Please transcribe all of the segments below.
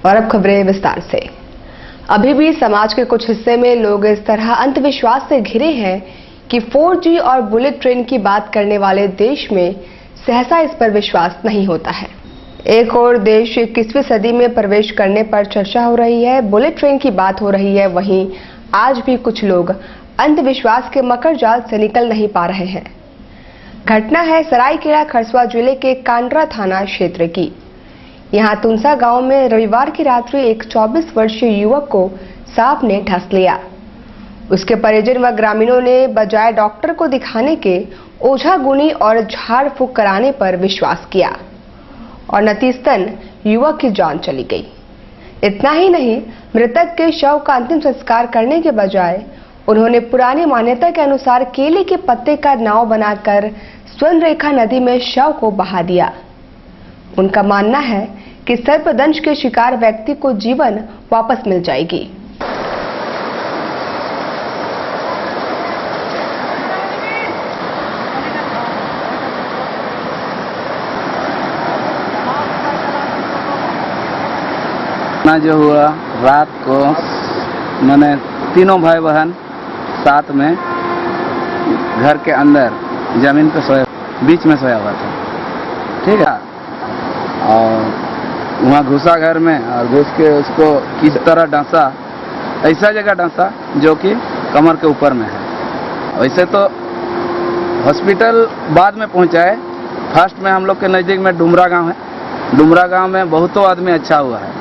और अब खबरें विस्तार से। अभी भी समाज के कुछ हिस्से में लोग इस तरह अंधविश्वास से घिरे हैं कि 4G और बुलेट ट्रेन की बात करने वाले देश में सहसा इस पर विश्वास नहीं होता है। एक और देश 21वीं सदी में प्रवेश करने पर चर्चा हो रही है, बुलेट ट्रेन की बात हो रही है, वहीं आज भी कुछ लोग अंधविश्वास के मकर जाल से निकल नहीं पा रहे हैं। घटना है सरायकेला खरसुआ जिले के कांड्रा थाना क्षेत्र की। यहां तुनसा गांव में रविवार की रात्रि एक 24 वर्षीय युवक को सांप ने डस लिया। उसके परिजन व ग्रामीणों ने बजाय डॉक्टर को दिखाने के ओझा गुनी और झाड़ फूंक कराने पर विश्वास किया और नतीजतन युवक की जान चली गई। इतना ही नहीं, मृतक के शव का अंतिम संस्कार करने के बजाय उन्होंने पुरानी मान्यता के अनुसार केले के पत्ते का नाव बनाकर स्वर्णरेखा नदी में शव को बहा दिया। उनका मानना है कि सर्पदंश के शिकार व्यक्ति को जीवन वापस मिल जाएगी। जो हुआ रात को मैंने तीनों भाई बहन साथ में घर के अंदर जमीन पे सोया, बीच में सोया हुआ था, ठीक है। और वहाँ घुसा घर में और घुस के उसको किस तरह डांसा, ऐसा जगह डांसा जो कि कमर के ऊपर में है। वैसे तो हॉस्पिटल बाद में पहुँचाए, फर्स्ट में हम लोग के नज़दीक में डुमरा गांव है। डुमरा गांव में बहुतों आदमी अच्छा हुआ है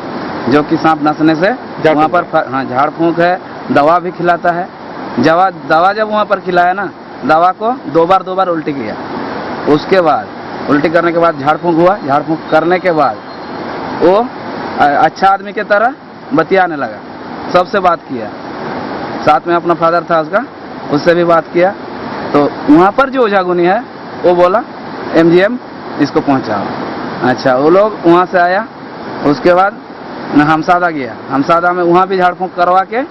जो कि सांप डसने से वहाँ पर झाड़ फूंक है, दवा भी खिलाता है। दवा जब वहाँ पर खिलाया ना, दवा को दो बार उल्टी किया। उसके बाद उल्टी करने के बाद झाड़ फूंक हुआ। झाड़ फूंक करने के बाद वो अच्छा आदमी के तरह बतियाने लगा, सबसे बात किया। साथ में अपना फादर था उसका, उससे भी बात किया। तो वहाँ पर जो ओझा गुनी है वो बोला MGM इसको पहुँचाओ। अच्छा, वो लोग वहाँ से आया। उसके बाद हमसादा गया। हमसादा में वहाँ भी झाड़ फूंक करवा के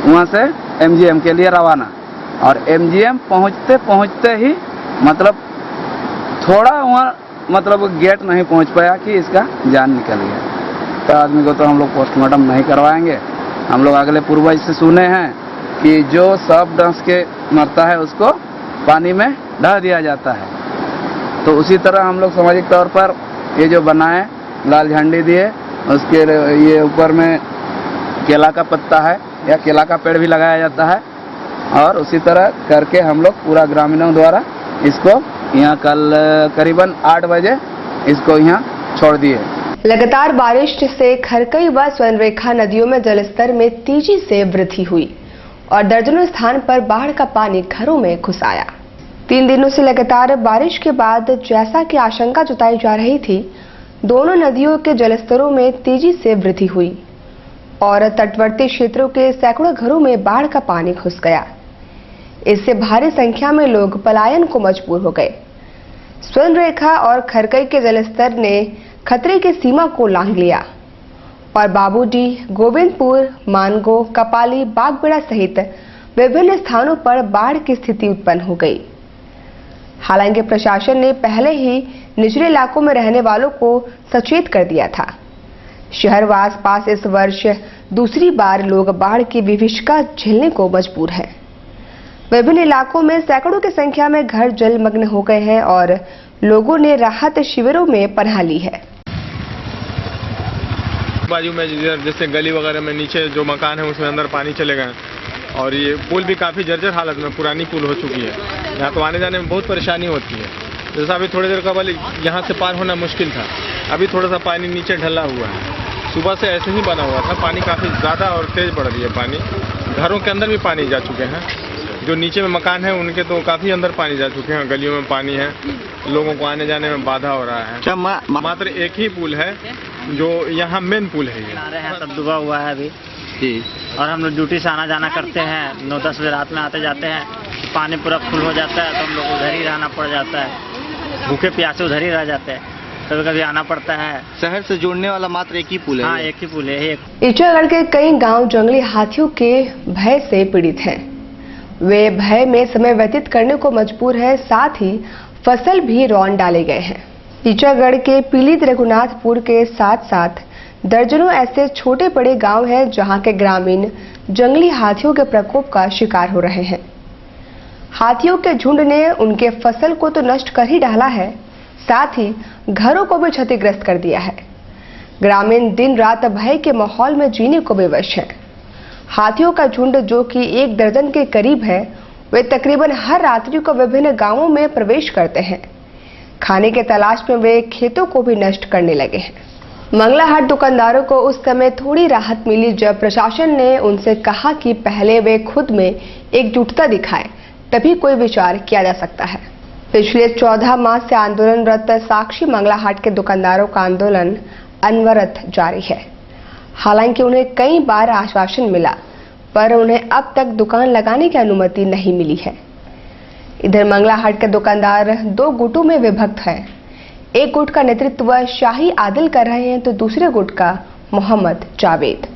वहाँ से MGM के लिए रवाना। और MGM पहुँचते ही मतलब थोड़ा वहाँ मतलब गेट नहीं पहुँच पाया कि इसका जान निकल गया। तो आदमी को तो हम लोग पोस्टमार्टम नहीं करवाएंगे। हम लोग अगले पूर्वज से सुने हैं कि जो सांप डस के मरता है उसको पानी में ढा दिया जाता है। तो उसी तरह हम लोग सामाजिक तौर पर ये जो बनाए, लाल झंडी दिए, उसके ये ऊपर में केला का पत्ता है या केला का पेड़ भी लगाया जाता है। और उसी तरह करके हम लोग पूरा ग्रामीणों द्वारा इसको यहाँ कल करीबन 8 बजे इसको यहाँ छोड़ दिए। लगातार बारिश से खरकई व स्वर्णरेखा नदियों में जलस्तर में तेजी से वृद्धि हुई और दर्जनों स्थान पर बाढ़ का पानी घरों में घुस आया। 3 दिनों से लगातार बारिश के बाद जैसा कि आशंका जताई जा रही थी, दोनों नदियों के जलस्तरों में तेजी से वृद्धि हुई और तटवर्ती क्षेत्रों के सैकड़ों घरों में बाढ़ का पानी घुस गया। इससे भारी संख्या में लोग पलायन को मजबूर हो गए। स्वर्णरेखा और खरकई के जलस्तर ने खतरे की सीमा को लांघ लिया और बाबूडीह, गोविंदपुर, मानगो, कपाली, बागबेड़ा सहित विभिन्न स्थानों पर बाढ़ की स्थिति उत्पन्न हो गई। हालांकि प्रशासन ने पहले ही निचले इलाकों में रहने वालों को सचेत कर दिया था। शहर व आसपास इस वर्ष दूसरी बार लोग बाढ़ की विभीषिका झेलने को मजबूर हैं। विभिन्न इलाकों में सैकड़ों की संख्या में घर जलमग्न हो गए हैं और लोगों ने राहत शिविरों में पनाह ली है। बाजू में जैसे गली वगैरह में नीचे जो मकान है उसमें अंदर पानी चले गए और ये पुल भी काफ़ी जर्जर हालत में, पुरानी पुल हो चुकी है। यहाँ तो आने जाने में बहुत परेशानी होती है। जैसा अभी थोड़ी देर कबल यहाँ से पार होना मुश्किल था, अभी थोड़ा सा पानी नीचे ढला हुआ है। सुबह से ऐसे ही बना हुआ था, पानी काफ़ी ज़्यादा और तेज़ बढ़ रही है। पानी घरों के अंदर भी पानी जा चुके हैं। जो नीचे में मकान है उनके तो काफ़ी अंदर पानी जा चुके हैं। गलियों में पानी है, लोगों को आने जाने में बाधा हो रहा है। मात्र एक ही पुल है जो यहाँ मेन पुल है। ये सब डूबा हुआ है अभी जी। और हम लोग ड्यूटी से आना जाना करते हैं, 9-10 बजे रात में आते जाते हैं। पानी पूरा फुल हो जाता है तो हम लोग उधर ही रहना पड़ जाता है, भूखे प्यासे उधर ही रह जाते हैं। कभी कभी आना पड़ता है। शहर से जोड़ने वाला मात्र एक ही पुल है। हाँ, एक ही पुल है। ईचागढ़ के कई गांव जंगली हाथियों के भय से पीड़ित हैं। वे भय में समय व्यतीत करने को मजबूर है, साथ ही फसल भी रौंद डाले गए हैं। ईचागढ़ के पीलित रघुनाथपुर के साथ साथ दर्जनों ऐसे छोटे बड़े गांव हैं जहां के ग्रामीण जंगली हाथियों के प्रकोप का शिकार हो रहे हैं। हाथियों के झुंड ने उनके फसल को तो नष्ट कर ही डाला है, साथ ही घरों को भी क्षतिग्रस्त कर दिया है। ग्रामीण दिन रात भय के माहौल में जीने को बेवश हैं। हाथियों का झुंड जो कि 1 दर्जन के करीब है, वे तकरीबन हर रात्रि को विभिन्न गांवों में प्रवेश करते हैं। खाने के तलाश में वे खेतों को भी नष्ट करने लगे हैं। मंगलाहाट दुकानदारों को उस समय थोड़ी राहत मिली जब प्रशासन ने उनसे कहा कि पहले वे खुद में एकजुटता दिखाएं, तभी कोई विचार किया जा सकता है। पिछले 14 माह से आंदोलनरत साक्षी मंगलाहाट के दुकानदारों का आंदोलन अनवरत जारी है। हालांकि उन्हें कई बार आश्वासन मिला, पर उन्हें अब तक दुकान लगाने की अनुमति नहीं मिली है। इधर मंगलाहाट के दुकानदार 2 गुटों में विभक्त है। एक गुट का नेतृत्व शाही आदिल कर रहे हैं तो दूसरे गुट का मोहम्मद जावेद।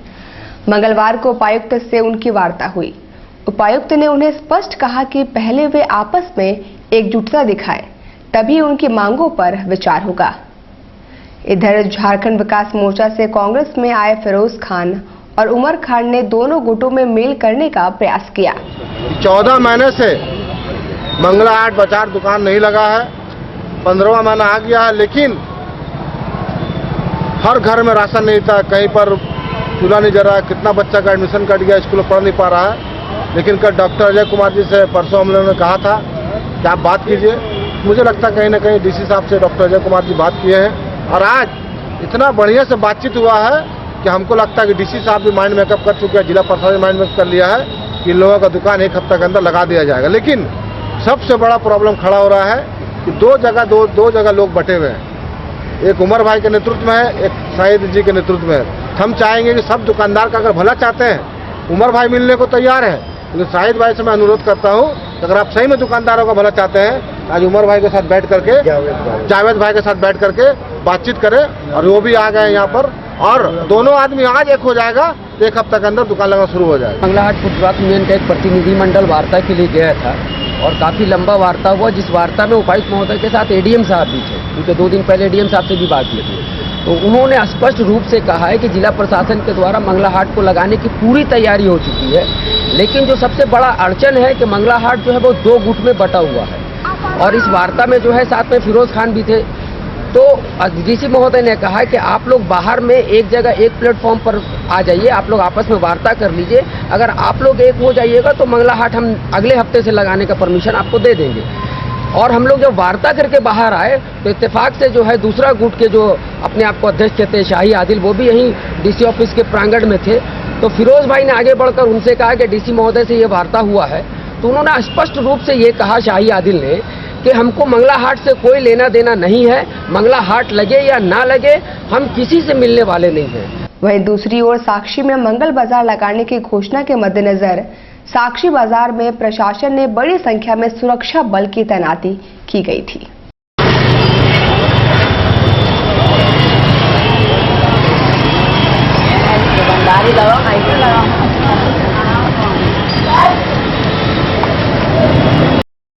मंगलवार को उपायुक्त से उनकी वार्ता हुई। उपायुक्त ने उन्हें स्पष्ट कहा कि पहले वे आपस में एकजुटता दिखाएं, तभी उनकी मांगों पर विचार होगा। इधर झारखंड विकास मोर्चा से कांग्रेस में आए फिरोज खान और उमर खान ने दोनों गुटों में मेल करने का प्रयास किया। 14 महीने से मंगलाहाट बाजार दुकान नहीं लगा है, 15वां महीना आ गया है, लेकिन हर घर में राशन नहीं था, कहीं पर चूल्हा नहीं जल रहा है, कितना बच्चा का एडमिशन कट गया, स्कूल में पढ़ नहीं पा रहा है। लेकिन कल डॉक्टर अजय कुमार जी से परसों हम लोगों ने कहा था कि आप बात कीजिए। मुझे लगता है कहीं ना कहीं डीसी साहब से डॉक्टर अजय कुमार जी बात किए हैं और आज इतना बढ़िया से बातचीत हुआ है कि हमको लगता है कि डीसी साहब भी माइंड मेकअप कर चुके हैं, जिला प्रशासन माइंड मेकअप कर लिया है कि इन लोगों का दुकान 1 हफ्ते के अंदर लगा दिया जाएगा। लेकिन सबसे बड़ा प्रॉब्लम खड़ा हो रहा है कि दो जगह लोग बटे हुए हैं। एक उमर भाई के नेतृत्व में है, एक शाहिद जी के नेतृत्व में है। हम चाहेंगे कि सब दुकानदार का अगर भला चाहते हैं, उमर भाई मिलने को तैयार है, लेकिन शाहिद भाई से मैं अनुरोध करता हूं कि अगर आप सही में दुकानदारों का भला चाहते हैं, आज उमर भाई के साथ बैठ करके, जावेद भाई के साथ बैठ करके बातचीत करें। और वो भी आ गए यहाँ पर और दोनों आदमी आज एक हो जाएगा, 1 हफ्ते के अंदर दुकान लगाना शुरू हो जाएगा। मंगलाहाट फुटपाथ यूनियन का एक प्रतिनिधिमंडल वार्ता के लिए गया था और काफी लंबा वार्ता हुआ, जिस वार्ता में उपायुक्त महोदय के साथ एडीएम साहब भी थे। उनके 2 दिन पहले एडीएम साहब से भी बात की थी, तो उन्होंने स्पष्ट रूप से कहा है कि जिला प्रशासन के द्वारा मंगलाहाट को लगाने की पूरी तैयारी हो चुकी है। लेकिन जो सबसे बड़ा अड़चन है कि मंगलाहाट जो है वो 2 गुट में बटा हुआ है और इस वार्ता में जो है साथ में फिरोज खान भी थे। तो डीसी महोदय ने कहा कि आप लोग बाहर में एक जगह एक प्लेटफॉर्म पर आ जाइए, आप लोग आपस में वार्ता कर लीजिए। अगर आप लोग एक हो जाइएगा तो मंगलाहाट हम अगले हफ्ते से लगाने का परमिशन आपको दे देंगे। और हम लोग जब वार्ता करके बाहर आए तो इत्तेफाक से जो है दूसरा गुट के जो अपने आप को अध्यक्ष कहते हैं शाही आदिल, वो भी यहीं डीसी ऑफिस के प्रांगण में थे। तो फिरोज भाई ने आगे बढ़कर उनसे कहा कि डीसी महोदय से ये वार्ता हुआ है। तो उन्होंने स्पष्ट रूप से ये कहा शाही आदिल ने कि हमको मंगलाहाट से कोई लेना देना नहीं है, मंगलाहाट लगे या ना लगे हम किसी से मिलने वाले नहीं हैं। वहीं दूसरी ओर साक्षी में मंगल बाजार लगाने की घोषणा के मद्देनजर साक्षी बाजार में प्रशासन ने बड़ी संख्या में सुरक्षा बल की तैनाती की गई थी।